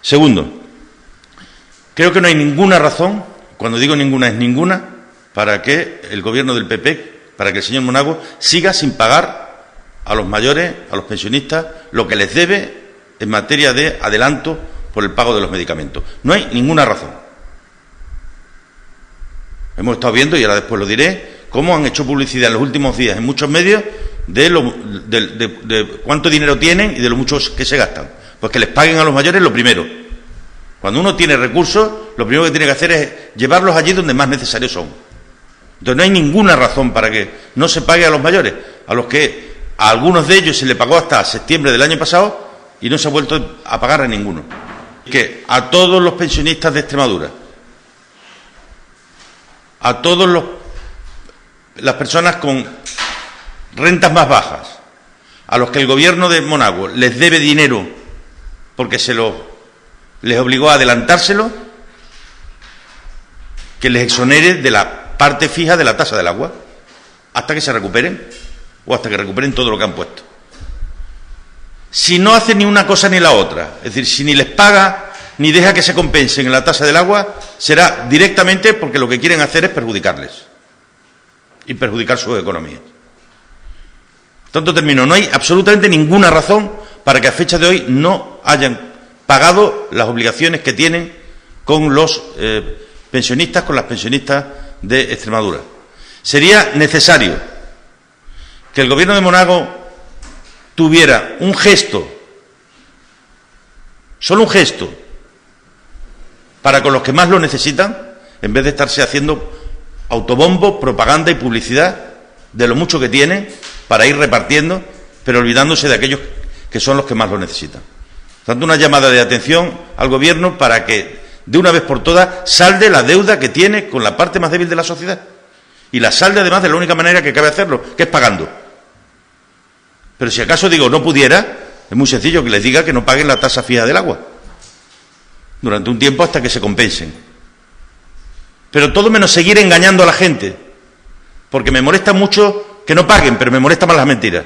Segundo, creo que no hay ninguna razón, cuando digo ninguna es ninguna, para que el gobierno del PP, para que el señor Monago siga sin pagar a los mayores, a los pensionistas, lo que les debe en materia de adelanto por el pago de los medicamentos. No hay ninguna razón. Hemos estado viendo, y ahora después lo diré, cómo han hecho publicidad en los últimos días en muchos medios de cuánto dinero tienen y de lo muchos que se gastan. Pues que les paguen a los mayores lo primero. Cuando uno tiene recursos, lo primero que tiene que hacer es llevarlos allí donde más necesarios son. Entonces no hay ninguna razón para que no se pague a los mayores, a los que a algunos de ellos se le pagó hasta septiembre del año pasado y no se ha vuelto a pagar a ninguno. Que a todos los pensionistas de Extremadura, a todas las personas con rentas más bajas, a los que el gobierno de Monago les debe dinero porque les obligó a adelantárselo, que les exonere de la parte fija de la tasa del agua hasta que se recuperen o hasta que recuperen todo lo que han puesto. Si no hace ni una cosa ni la otra, es decir, si ni les paga ni deja que se compensen en la tasa del agua, será directamente porque lo que quieren hacer es perjudicarles y perjudicar sus economías. Tanto termino, no hay absolutamente ninguna razón para que a fecha de hoy no hayan pagado las obligaciones que tienen con los pensionistas, con las pensionistas de Extremadura. Sería necesario que el gobierno de Monago tuviera un gesto, solo un gesto, para con los que más lo necesitan, en vez de estarse haciendo autobombo, propaganda y publicidad de lo mucho que tienen para ir repartiendo, pero olvidándose de aquellos que son los que más lo necesitan. Por tanto, una llamada de atención al gobierno para que, de una vez por todas, salde la deuda que tiene con la parte más débil de la sociedad. Y la salde, además, de la única manera que cabe hacerlo, que es pagando. Pero si acaso, no pudiera, es muy sencillo que les diga que no paguen la tasa fija del agua durante un tiempo hasta que se compensen. Pero todo menos seguir engañando a la gente, porque me molesta mucho que no paguen, pero me molesta más las mentiras.